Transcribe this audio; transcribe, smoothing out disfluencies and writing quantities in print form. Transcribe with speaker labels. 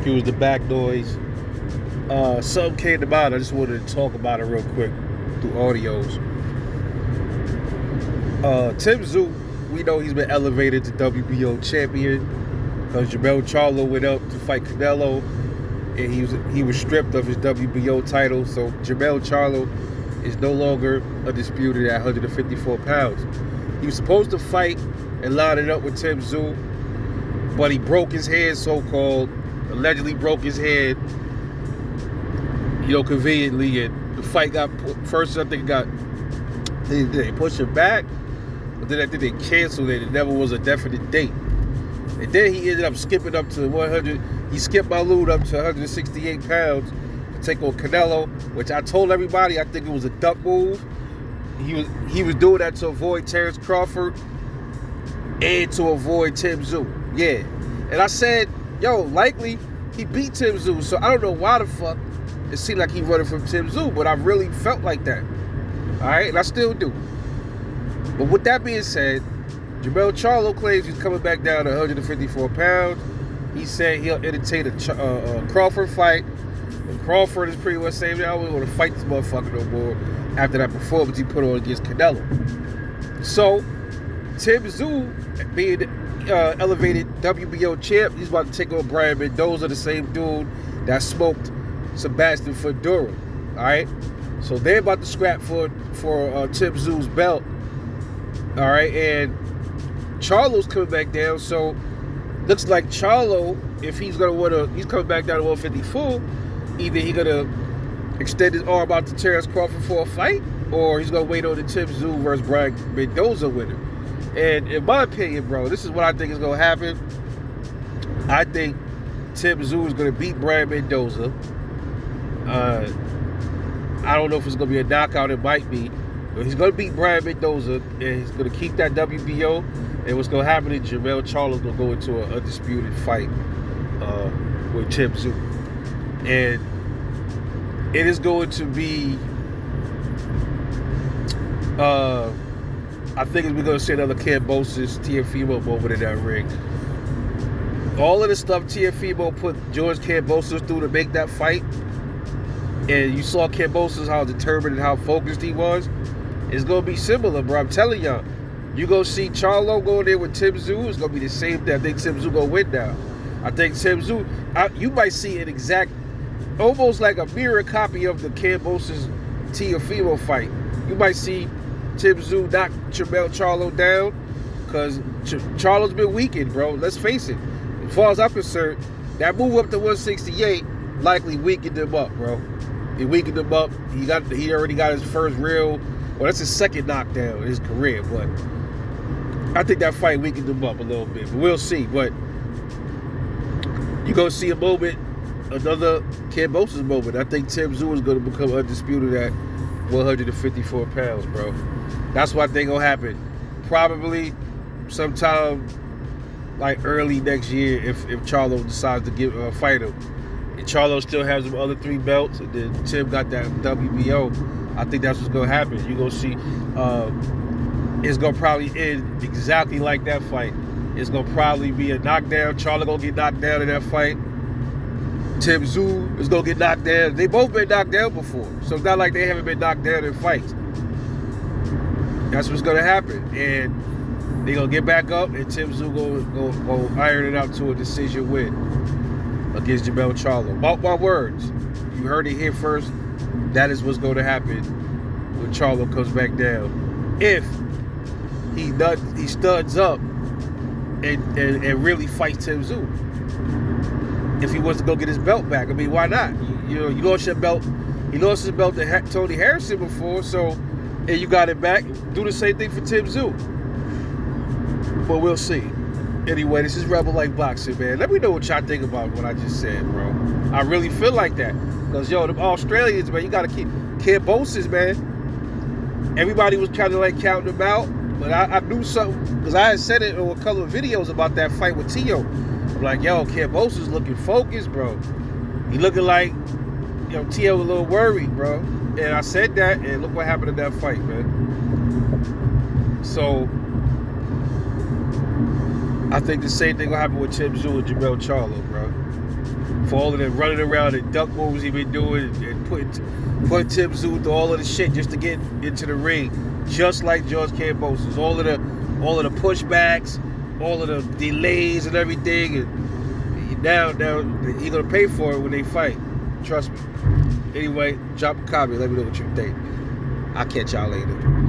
Speaker 1: Excuse the back noise. Something came to mind. I just wanted to talk about it real quick through audios. Tszyu, we know he's been elevated to WBO champion because Jermell Charlo went up to fight Canelo, and he was stripped of his WBO title. So Jermell Charlo is no longer undisputed at 154 pounds. He was supposed to fight and line it up with Tszyu, but he broke his head, so-called, allegedly broke his head, conveniently, and the fight got, first I think they pushed it back, but then I think they canceled it. It never was a definite date. And then he ended up skipping up to 100, he skipped my loot up to 168 pounds to take on Canelo, which I told everybody I think it was a duck move. He was doing that to avoid Terrence Crawford and to avoid Tszyu. Yeah. And I said, likely he beat Tszyu, so I don't know why the fuck it seemed like he running from Tszyu, but I really felt like that. All right, and I still do. But with that being said, Jermell Charlo claims he's coming back down to 154 pounds. He said he'll entertain a Crawford fight. And Crawford is pretty much saying, I don't want to fight this motherfucker no more after that performance he put on against Canelo. So, Tszyu, being elevated WBO champ, he's about to take on Brian Mendoza, the same dude that smoked Sebastian Fedora. All right, so they're about to scrap for Tszyu's belt. All right, and Charlo's coming back down. So looks like Charlo, if he's coming back down to 154. Either he's gonna extend his arm out to Terrence Crawford for a fight, or he's gonna wait on the Tszyu versus Brian Mendoza winner. And in my opinion, bro, this is what I think is gonna happen. I think Tszyu is gonna beat Brian Mendoza. I don't know if it's gonna be a knockout. It might be, but he's gonna beat Brian Mendoza, and he's gonna keep that WBO. And what's gonna happen is Jermell Charlo's gonna go into an undisputed fight with Tszyu, and it is going to be. I think we're gonna see another Kambosos Teofimo moment in that ring. All of the stuff Teofimo put George Kambosos through to make that fight, and you saw Kambosos how determined and how focused he was. It's gonna be similar, bro. I'm telling y'all. You gonna see Charlo going there with Tszyu. It's gonna be the same thing. I think Tszyu gonna win now. I think Tszyu. You might see an exact, almost like a mirror copy of the Kambosos Teofimo fight. You might see Tszyu knock Jermell Charlo down, because Charlo's been weakened, bro. Let's face it. As far as I'm concerned, that move up to 168 likely weakened him up, bro. It weakened him up. He already got his first real, well, that's his second knockdown in his career, but I think that fight weakened him up a little bit. But we'll see. But you're going to see a moment, another Kambosos moment. I think Tszyu is going to become undisputed at 154 pounds, bro. That's what I think will happen. Probably sometime like early next year if Charlo decides to fight him. And Charlo still has them other 3 belts, and then Tim got that WBO. I think that's what's going to happen. You're going to see it's going to probably end exactly like that fight. It's going to probably be a knockdown. Charlo going to get knocked down in that fight. Tszyu is going to get knocked down. They both been knocked down before, so it's not like they haven't been knocked down in fights. That's what's going to happen. And they're going to get back up, and Tszyu going to iron it out to a decision win against Jermell Charlo. Mark my words. You heard it here first. That is what's going to happen when Charlo comes back down. If he studs up and really fights Tszyu. If he wants to go get his belt back. I mean, why not? You lost your belt. He lost his belt to Tony Harrison before, so, and you got it back. Do the same thing for Tszyu. But we'll see. Anyway, this is Rebel Like Boxing, man. Let me know what y'all think about what I just said, bro. I really feel like that. Because, them Australians, man, you got to keep Kambosos, man. Everybody was kind of like counting them out. But I knew something, because I had said it on a couple of videos about that fight with Tszyu. I'm like, Kambosos looking focused, bro. He looking like, Tszyu was a little worried, bro. And I said that, and look what happened in that fight, man. So, I think the same thing will happen with Tszyu and Jermell Charlo, bro. for all of the running around and duck moves he been doing and putting Tszyu through all of the shit just to get into the ring, just like George Kambosos. All of the pushbacks, all of the delays and everything, and now he's gonna pay for it when they fight. Trust me. Anyway, drop a comment. Let me know what you think. I'll catch y'all later.